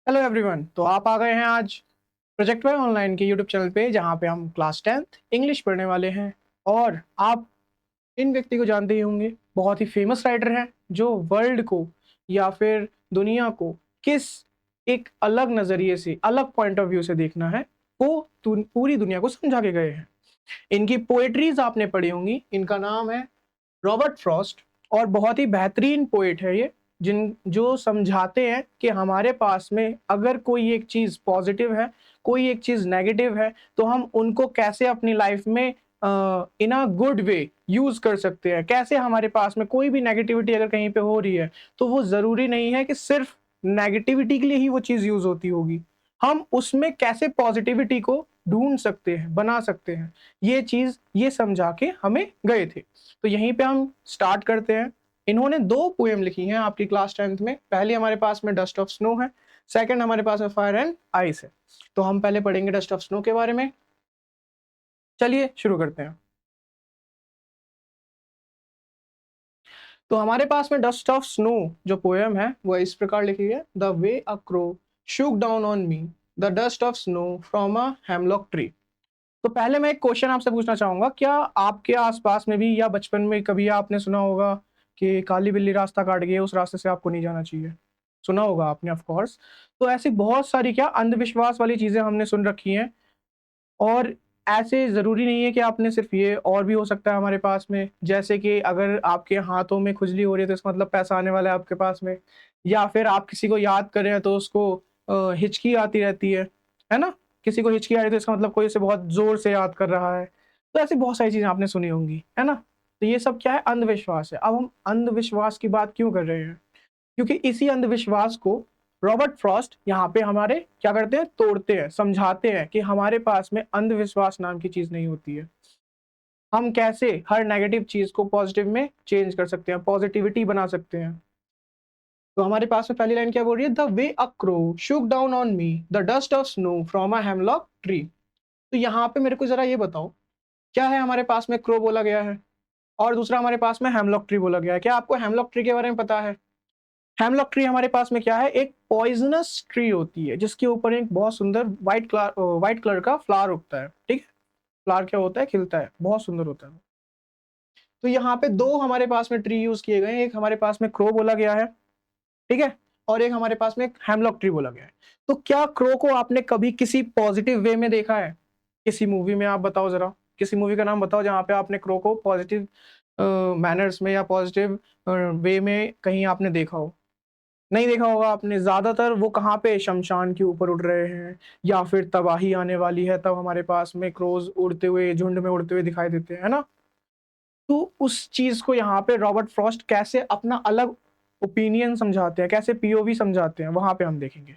Hello everyone. तो आप आ गए हैं आज प्रोजेक्ट बाय ऑनलाइन के यूट्यूब चैनल पे, जहाँ पे हम क्लास 10th इंग्लिश पढ़ने वाले हैं। और आप इन व्यक्ति को जानते ही होंगे, बहुत ही फेमस राइटर हैं जो वर्ल्ड को या फिर दुनिया को किस एक अलग नज़रिए से, अलग पॉइंट ऑफ व्यू से देखना है, वो पूरी दुनिया को समझा के गए हैं। इनकी पोएट्रीज आपने पढ़ी होंगी। इनका नाम है रॉबर्ट फ्रॉस्ट और बहुत ही बेहतरीन पोएट है ये, जिन जो समझाते हैं कि हमारे पास में अगर कोई एक चीज़ पॉजिटिव है, कोई एक चीज़ नेगेटिव है, तो हम उनको कैसे अपनी लाइफ में इन अ गुड वे यूज़ कर सकते हैं। कैसे हमारे पास में कोई भी नेगेटिविटी अगर कहीं पे हो रही है, तो वो ज़रूरी नहीं है कि सिर्फ़ नेगेटिविटी के लिए ही वो चीज़ यूज़ होती होगी। हम उसमें कैसे पॉजिटिविटी को ढूँढ सकते हैं, बना सकते हैं। ये चीज़ ये समझा के हमें गए थे। तो यहीं पे हम स्टार्ट करते हैं। इन्होंने 2 पोएम लिखी हैं आपकी क्लास 10th में। पहली हमारे पास में डस्ट ऑफ स्नो है, सेकंड हमारे पास में फायर एंड आइस है। तो हम पहले पढ़ेंगे डस्ट ऑफ स्नो के बारे में। चलिए शुरू करते हैं। तो हमारे पास में डस्ट ऑफ स्नो जो पोएम है वो इस प्रकार लिखी है। The way a crow shook down on me the dust of snow from a hemlock tree. तो पहले मैं एक क्वेश्चन आपसे पूछना चाहूंगा, क्या आपके आसपास में भी या बचपन में कभी आपने सुना होगा कि काली बिल्ली रास्ता काट गई है, उस रास्ते से आपको नहीं जाना चाहिए? सुना होगा आपने, ऑफ कोर्स। तो ऐसी बहुत सारी क्या अंधविश्वास वाली चीजें हमने सुन रखी हैं। और ऐसे ज़रूरी नहीं है कि आपने सिर्फ़ ये, और भी हो सकता है हमारे पास में, जैसे कि अगर आपके हाथों में खुजली हो रही है तो इसका मतलब पैसा आने वाला है आपके पास में, या फिर आप किसी को याद कर रहे हैं तो उसको हिचकी आती रहती है ना? किसी को हिचकी आ रही है तो इसका मतलब कोई उसे बहुत ज़ोर से याद कर रहा है। तो ऐसी बहुत सारी चीज़ें आपने सुनी होंगी, है ना? तो ये सब क्या है? अंधविश्वास है। अब हम अंधविश्वास की बात क्यों कर रहे हैं? क्योंकि इसी अंधविश्वास को रॉबर्ट फ्रॉस्ट यहाँ पे हमारे क्या करते हैं, तोड़ते हैं, समझाते हैं कि हमारे पास में अंधविश्वास नाम की चीज नहीं होती है। हम कैसे हर नेगेटिव चीज को पॉजिटिव में चेंज कर सकते हैं, पॉजिटिविटी बना सकते हैं। तो हमारे पास में पहली लाइन क्या बोल रही है? The way a crow Shuk down on me the dust of snow from a hemlock tree. तो यहाँ पे मेरे को जरा ये बताओ, क्या है हमारे पास में क्रो बोला गया है और दूसरा हमारे पास में हेमलॉक ट्री बोला गया है। क्या आपको हेमलॉक ट्री के बारे में पता है? हेमलॉक ट्री हमारे पास में क्या है? एक पॉइजनस ट्री होती है जिसके ऊपर एक बहुत सुंदर व्हाइट कलर का फ्लावर उगता है। ठीक है? फ्लावर क्या होता है? खिलता है, बहुत सुंदर होता है। तो यहाँ पे दो हमारे पास में ट्री यूज किए गए हैं। एक हमारे पास में क्रो बोला गया है, ठीक है, और एक हमारे पास में हेमलॉक ट्री बोला गया है। तो क्या क्रो को आपने कभी किसी पॉजिटिव वे में देखा है? किसी मूवी में? आप बताओ जरा, किसी मूवी का नाम बताओ जहाँ पे आपने क्रो को पॉजिटिव मैनर्स में या पॉजिटिव वे में कहीं आपने देखा हो। नहीं देखा होगा आपने। ज़्यादातर वो कहाँ पे शमशान के ऊपर उड़ रहे हैं, या फिर तबाही आने वाली है तब हमारे पास में क्रोज़ उड़ते हुए, झुंड में उड़ते हुए दिखाई देते हैं, है ना? तो उस चीज़ को यहाँ पे रॉबर्ट फ्रॉस्ट कैसे अपना अलग ओपिनियन समझाते हैं, कैसे पीओवी समझाते हैं, वहाँ पे हम देखेंगे।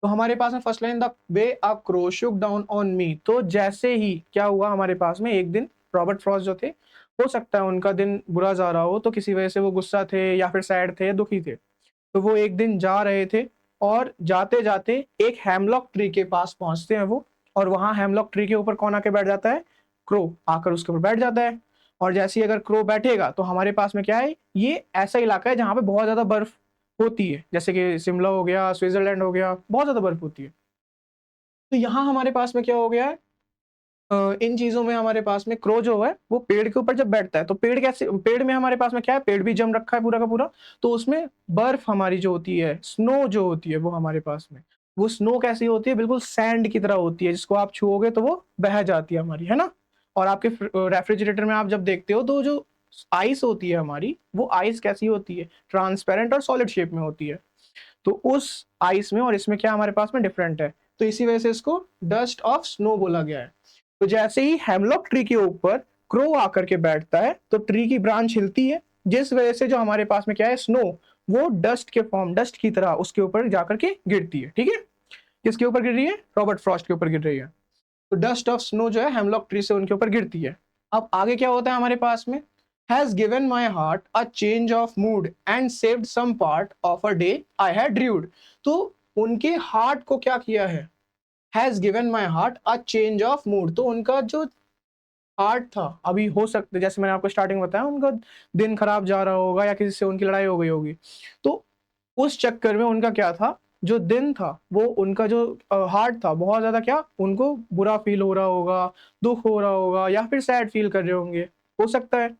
तो हमारे पास में first line, the way a crow Shuk down on me. तो जैसे ही क्या हुआ हमारे पास में, एक दिन रॉबर्ट फ्रॉस्ट जो थे, हो सकता है उनका दिन बुरा जा रहा हो, तो किसी वजह से वो गुस्सा थे या फिर सैड थे, दुखी थे। तो वो एक दिन जा रहे थे और जाते-जाते एक हेमलॉक ट्री के पास पहुँचते हैं वो, और वहाँ हेमलॉक ट्री के ऊपर कौन आके बैठ जाता है? क्रो आकर उसके ऊपर बैठ जाता है। और जैसे ही अगर क्रो बैठेगा तो हमारे पास में क्या है? ये ऐसा इलाका है जहाँ पे बहुत ज़्यादा बर्फ होती है, जैसे कि शिमला हो गया, स्विट्ज़रलैंड हो गया, बहुत ज़्यादा बर्फ होती है। तो यहाँ हमारे पास में क्या हो गया है? इन चीज़ों में हमारे पास में क्रो जो है वो पेड़ के ऊपर जब बैठता है, तो पेड़ कैसे, पेड़ में हमारे पास में क्या है? पेड़ भी जम रखा है पूरा का पूरा। तो उसमें बर्फ हमारी जो होती है, स्नो जो होती है वो हमारे पास में, वो स्नो कैसी होती है? बिल्कुल सैंड की तरह होती है, जिसको आप छुओगे तो वो बह जाती है हमारी, है ना? और आपके रेफ्रिजरेटर में आप जब देखते हो तो जो आइस होती है हमारी, वो आइस कैसी होती है? ट्रांसपेरेंट और सॉलिड शेप में होती है। तो उस आइस में और इसमें क्या हमारे पास में डिफरेंट है। तो इसी वजह से इसको डस्ट ऑफ स्नो बोला गया है। तो जैसे ही हेमलॉक ट्री के ऊपर क्रो आकर के बैठता है तो ट्री की ब्रांच हिलती है, जिस वजह से जो हमारे पास में क्या है, स्नो, वो डस्ट के फॉर्म, डस्ट की तरह उसके ऊपर जाकर के गिरती है। ठीक है? किसके ऊपर गिर रही है? रॉबर्ट फ्रॉस्ट के ऊपर गिर रही है। तो डस्ट ऑफ स्नो जो है हेमलॉक ट्री से उनके ऊपर गिरती है। अब आगे क्या होता है हमारे पास में? Has given my heart a change of mood and saved some part of a day I had rued. तो उनके हार्ट को क्या किया है? Has given my heart a change of mood. तो उनका जो हार्ट था, अभी हो सकता है जैसे मैंने आपको स्टार्टिंग में बताया, उनका दिन खराब जा रहा होगा या किसी से उनकी लड़ाई हो गई होगी। तो उस चक्कर में उनका क्या था? जो दिन था वो उनका जो हार्ट था बहुत ज़्यादा क्या उनको बुरा फ़ील हो रहा होगा, दुःख हो रहा होगा या फिर सैड फ़ील कर रहे होंगे, हो सकता है।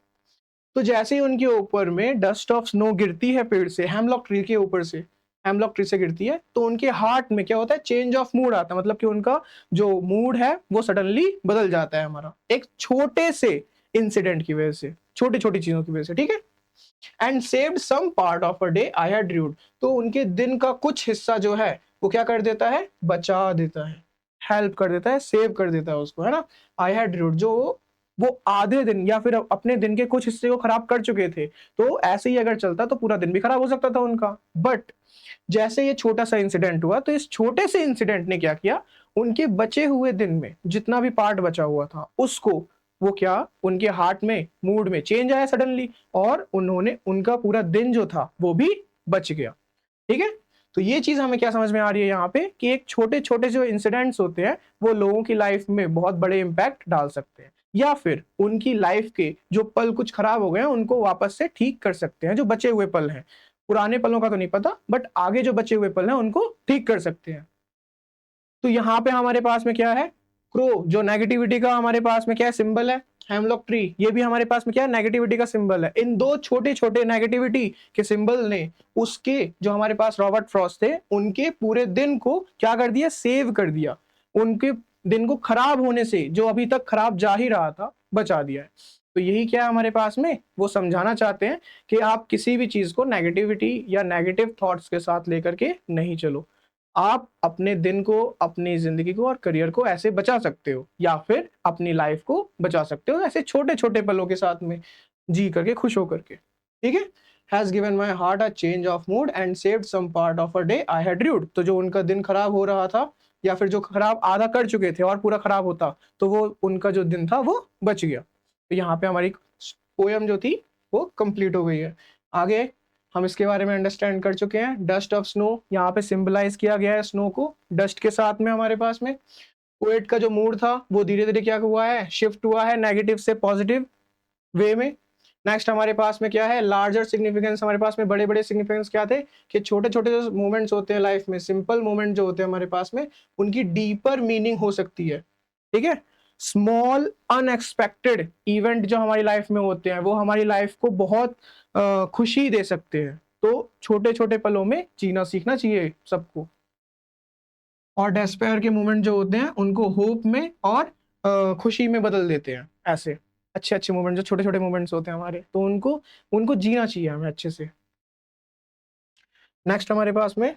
तो जैसे ही उनके ऊपर में डस्ट ऑफ स्नो गिरती है पेड़ से, हेमलॉक ट्री के ऊपर से, हेमलॉक ट्री से गिरती है, तो उनके हार्ट में क्या होता है चेंज ऑफ मूड आता है, मतलब कि उनका जो मूड है वो सडनली बदल जाता है हमारा, एक छोटे से इंसिडेंट की वजह से, छोटी-छोटी चीज़ों की वजह से, ठीक है? And saved some part of a day I had rued, तो उनके दिन का कुछ हिस्सा जो है वो क्या कर देता है, बचा देता है, हेल्प कर देता है, सेव कर देता है उसको, है ना? आई हैड ड्यूड जो वो आधे दिन या फिर अपने दिन के कुछ हिस्से को खराब कर चुके थे, तो ऐसे ही अगर चलता तो पूरा दिन भी खराब हो सकता था उनका। बट जैसे ये छोटा सा इंसिडेंट हुआ, तो इस छोटे से इंसिडेंट ने क्या किया, उनके बचे हुए दिन में जितना भी पार्ट बचा हुआ था उसको वो क्या उनके हार्ट में मूड में चेंज आया सडनली, और उन्होंने उनका पूरा दिन जो था वो भी बच गया। ठीक है? तो ये चीज़ हमें क्या समझ में आ रही है यहाँ पे कि एक छोटे-छोटे जो इंसिडेंट्स होते हैं, वो लोगों की लाइफ में बहुत बड़े इम्पैक्ट डाल सकते हैं, या फिर उनकी लाइफ के जो पल कुछ खराब हो गए हैं, उनको वापस से ठीक कर सकते हैं, जो बचे हुए पल हैं। पुराने पलों का तो नहीं पता, बट आगे जो बचे हुए पल हैं, उनको ठीक कर सकते हैं। तो यहाँ पे हमारे पास में क्या है, क्रो जो नेगेटिविटी का हमारे पास में क्या है सिंबल है, हेमलॉक ट्री, ये भी हमारे पास में क्या है नेगेटिविटी का सिंबल है। इन दो छोटे छोटे नेगेटिविटी के सिंबल ने उसके जो हमारे पास रॉबर्ट फ्रॉस्ट थे उनके पूरे दिन को क्या कर दिया, सेव कर दिया, उनके दिन को खराब होने से जो अभी तक खराब जा ही रहा था बचा दिया है। तो यही क्या है हमारे पास में, वो समझाना चाहते हैं कि आप किसी भी चीज को नेगेटिविटी या नेगेटिव थॉट्स के साथ लेकर के नहीं चलो। आप अपने दिन को, अपनी ज़िंदगी को और करियर को ऐसे बचा सकते हो, या फिर अपनी लाइफ़ को बचा सकते हो ऐसे छोटे-छोटे पलों के साथ में जी करके, खुश होकर के। ठीक है? Has given my heart a change of mood and saved some part of a day I had rued, तो जो उनका दिन खराब हो रहा था या फिर जो खराब आधा कर चुके थे और पूरा खराब होता, तो वो उनका जो दिन था वो बच गया। तो यहाँ पे हमारी पोएम जो थी वो कंप्लीट हो गई है। आगे हम इसके बारे में अंडरस्टैंड कर चुके हैं। डस्ट ऑफ स्नो यहाँ पे सिंबलाइज किया गया है स्नो को डस्ट के साथ में हमारे पास में। पोएट का जो मूड था वो धीरे-धीरे क्या हुआ है, शिफ्ट हुआ है नेगेटिव से पॉजिटिव वे में। नेक्स्ट हमारे पास में क्या है, लार्जर सिग्निफिकेंस, हमारे पास में बड़े-बड़े सिग्निफिकेंस क्या थे कि छोटे-छोटे जो मोमेंट्स होते हैं लाइफ में, सिंपल मोमेंट जो होते हैं हमारे पास में, उनकी डीपर मीनिंग हो सकती है। ठीक है? स्मॉल अनएक्सपेक्टेड इवेंट जो हमारी लाइफ में होते हैं, वो हमारी लाइफ को बहुत खुशी दे सकते हैं। तो छोटे-छोटे पलों में जीना सीखना चाहिए सबको। और डेस्पेयर के मोमेंट जो होते हैं, उनको होप में और खुशी में बदल देते हैं, ऐसे। अच्छे-अच्छे मोमेंट जो छोटे-छोटे मोमेंट्स होते हैं हमारे, तो उनको उनको जीना चाहिए हमें अच्छे से। नेक्स्ट हमारे पास में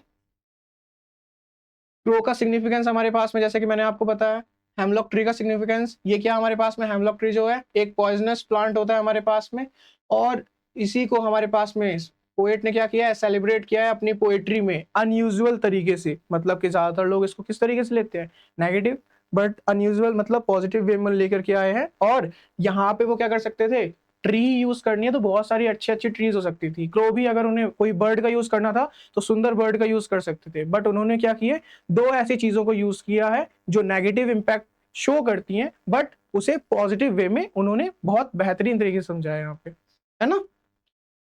क्रो का सिग्निफिकेंस हमारे पास में जैसे कि मैंने आपको बताया, हेमलॉक ट्री का सिग्निफिकेंस, ये क्या हमारे पास में हेमलॉक ट्री जो है, एक पॉइज़नस प्लांट होता है हमारे पास में, और इसी को हमारे पास में पोएट ने क्या किया है, सेलिब्रेट किया है अपनी पोएट्री में अनयूजुअल तरीके से। मतलब कि ज़्यादातर लोग इसको किस तरीके से लेते हैं, नेगेटिव, बट अनयूजुअल मतलब पॉजिटिव वे में लेकर के आए हैं। और यहाँ पे वो क्या कर सकते थे, ट्री यूज़ करनी है तो बहुत सारी अच्छी-अच्छी ट्रीज़ हो सकती थी। क्रो भी अगर उन्हें कोई बर्ड का यूज़ करना था, तो सुंदर बर्ड का यूज़ कर सकते थे। बट उन्होंने क्या किए, 2 ऐसी चीज़ों को यूज़ किया है जो नेगेटिव इम्पैक्ट शो करती हैं, बट उसे पॉजिटिव वे में उन्होंने बहुत बेहतरीन तरीके से समझाया यहाँ पे, है ना?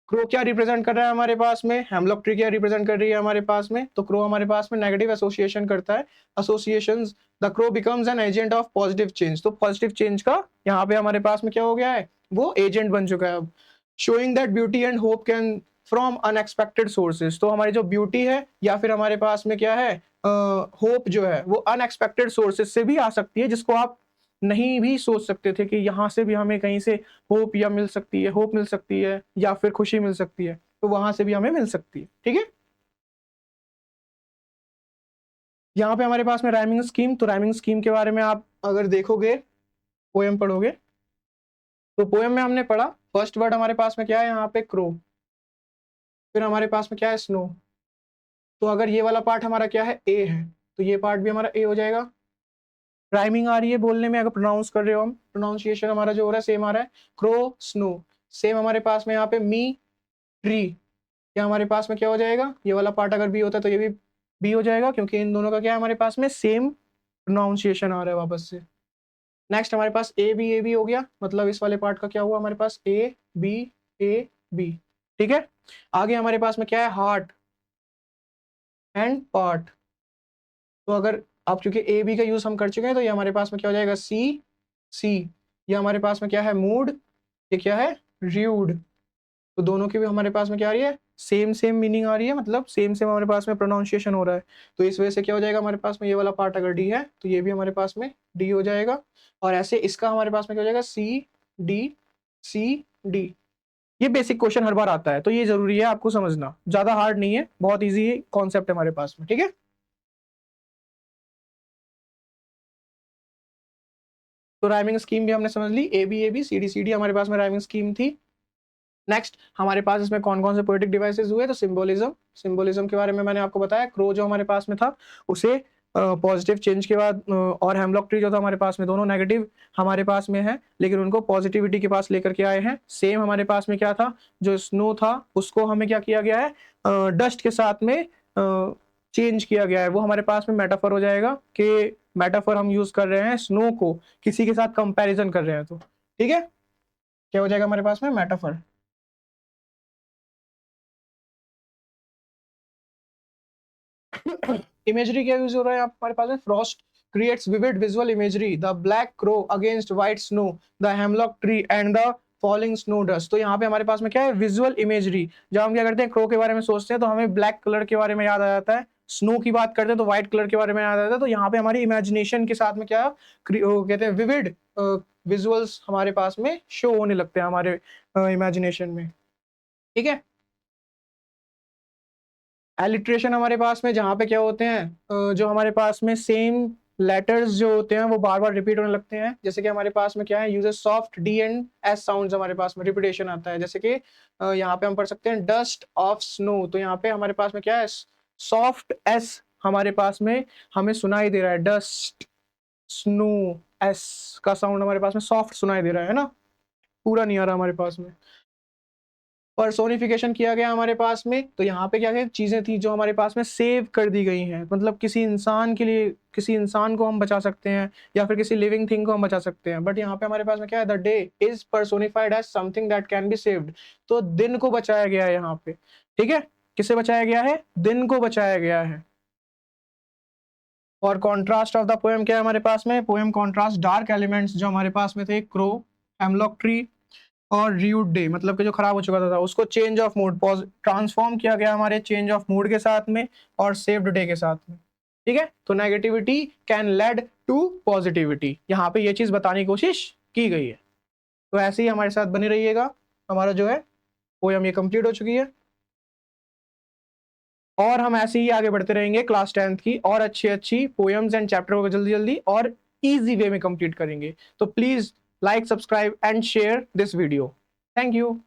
क्रो क्या रिप्रेजेंट कर रहा है हमारे पास में, हेमलॉक ट्री क्या रिप्रेजेंट कर रही है हमारे पास में, तो क्रो हमारे पास में नेगेटिव एसोसिएशन करता है। Associations, the crow becomes an agent of positive change, तो पॉजिटिव चेंज का यहाँ पे हमारे पास में क्या हो गया है, वो एजेंट बन चुका है अब। Showing that beauty and hope can from unexpected sources, तो हमारी जो ब्यूटी है या फिर हमारे पास में क्या है, होप जो है वो अनएक्सपेक्टेड सोर्सेज से भी आ सकती है, जिसको आप नहीं भी सोच सकते थे कि यहाँ से भी हमें कहीं से होप मिल सकती है या फिर खुशी मिल सकती है, तो वहां से भी हमें मिल सकती है। ठीक है? यहाँ पे हमारे पास में राइमिंग स्कीम, तो राइमिंग स्कीम के बारे में आप अगर देखोगे, पोएम पढ़ोगे, तो पोएम में हमने पढ़ा फर्स्ट वर्ड हमारे पास में क्या है यहाँ पे, क्रो, फिर हमारे पास में क्या है, स्नो। तो अगर ये वाला पार्ट हमारा क्या है, ए है, तो ये पार्ट भी हमारा ए हो जाएगा। राइमिंग आ रही है बोलने में, अगर प्रोनाउंस कर रहे हो हम, प्रोनाउंसिएशन हमारा जो हो रहा है सेम आ रहा है, क्रो स्नो। सेम हमारे पास में यहाँ पे मी ट्री, क्या हमारे पास में क्या हो जाएगा, ये वाला पार्ट अगर बी होता है तो ये भी बी हो जाएगा, क्योंकि इन दोनों का क्या है हमारे पास में सेम प्रोनाउंसिएशन आ रहा है वापस से। नेक्स्ट हमारे पास ए बी हो गया, मतलब इस वाले पार्ट का क्या हुआ हमारे पास, ए, बी। ठीक है? आगे हमारे पास में क्या है, हार्ट, एंड पार्ट। तो अगर आप चूंकि ए बी का यूज हम कर चुके हैं तो ये हमारे पास में क्या हो जाएगा, सी सी। ये हमारे पास में क्या है, मूड। ये क्या है, र्यूड। तो दोनों की भी हमारे पास में क्या आ रही है, सेम सेम मीनिंग आ रही है, मतलब सेम सेम हमारे पास में प्रोनाउंसिएशन हो रहा है। तो इस वजह से क्या हो जाएगा हमारे पास में, ये वाला पार्ट अगर डी है तो ये भी हमारे पास में डी हो जाएगा। और ऐसे इसका हमारे पास में क्या हो जाएगा, सी डी सी डी। ये बेसिक क्वेश्चन हर बार आता है, तो ये जरूरी है आपको समझना, ज्यादा हार्ड नहीं है, बहुत ईजी कॉन्सेप्ट है हमारे पास में, ठीक है। तो राइमिंग स्कीम भी हमने समझ ली, ए बी सी डी हमारे पास में राइमिंग स्कीम थी। नेक्स्ट हमारे पास इसमें कौन कौन से पोएटिक डिवाइसेस हुए, तो सिंबोलिज्म। सिंबोलिज्म के बारे में मैंने आपको बताया, क्रो जो हमारे पास में था उसे पॉजिटिव चेंज के बाद और हेमलॉक ट्री जो था हमारे पास में, दोनों नेगेटिव हमारे पास में है, लेकिन उनको पॉजिटिविटी के पास लेकर के आए हैं। सेम हमारे पास में क्या था, जो स्नो था उसको हमें क्या किया गया है, डस्ट के साथ में चेंज किया गया है। वो हमारे पास में मेटाफर हो जाएगा, कि मेटाफर हम यूज कर रहे हैं स्नो को किसी के साथ कंपैरिजन कर रहे हैं, तो ठीक है, क्या हो जाएगा हमारे पास में, मेटाफर। इमेजरी क्या यूज हो रहा है हमारे पास में, Frost creates vivid visual imagery, the black crow against white snow, the hemlock tree and the falling snow dust. तो यहाँ पे हमारे पास में क्या है, विजुअल इमेजरी। जब हम क्या करते हैं, क्रो के बारे में सोचते हैं तो हमें ब्लैक कलर के बारे में याद आ जाता है, स्नो की बात करते हैं तो व्हाइट कलर के बारे में याद आता है। तो यहाँ पे हमारी इमेजिनेशन के साथ में क्या कहते हैं, विविड विजुअल्स हमारे पास में शो होने लगते हैं हमारे इमेजिनेशन में, ठीक है। एलिट्रेशन हमारे पास में जहाँ पे क्या होते हैं, जो हमारे पास में सेम लेटर्स जो होते हैं वो बार बार रिपीट होने लगते हैं। जैसे कि हमारे पास में क्या है, uses soft D and S sounds हमारे पास में रिपीटेशन आता है। जैसे कि यहाँ पे हम पढ़ सकते हैं डस्ट ऑफ स्नो, तो यहाँ पे हमारे पास में क्या है, सॉफ्ट एस हमारे पास में हमें सुनाई दे रहा है, डस्ट स्नो एस का साउंड हमारे पास में सॉफ्ट सुनाई दे रहा है ना, पूरा नहीं आ रहा हमारे पास में। पर्सोनिफिकेशन किया गया हमारे पास में, तो यहाँ पे क्या क्या चीजें थी जो हमारे पास में सेव कर दी गई हैं, मतलब किसी इंसान के लिए, किसी इंसान को हम बचा सकते हैं या फिर किसी लिविंग थिंग को हम बचा सकते हैं। बट यहाँ पे हमारे पास में क्या है, the day is personified as something that can be saved. तो दिन को बचाया गया है यहाँ पे, ठीक है। किसे बचाया गया है, दिन को बचाया गया है। और कॉन्ट्रास्ट ऑफ द पोएम क्या है हमारे पास में, पोएम कॉन्ट्रास्ट डार्क एलिमेंट्स जो हमारे पास में थे, क्रो, हेमलॉक ट्री और रियूड डे, मतलब कि जो खराब हो चुका था उसको चेंज ऑफ मूड ट्रांसफॉर्म किया गया हमारे चेंज ऑफ मूड के साथ में और सेव्ड डे के साथ में, ठीक है। तो negativity can led to positivity, यहाँ पे ये चीज बताने की कोशिश की गई है। तो ऐसे ही हमारे साथ बनी रहिएगा, हमारा जो है पोएम ये कंप्लीट हो चुकी है, और हम ऐसे ही आगे बढ़ते रहेंगे क्लास 10th की और अच्छी अच्छी पोएम्स एंड चैप्टर को जल्दी जल्दी और इजी वे में कंप्लीट करेंगे। तो please like, subscribe and share this video. Thank you.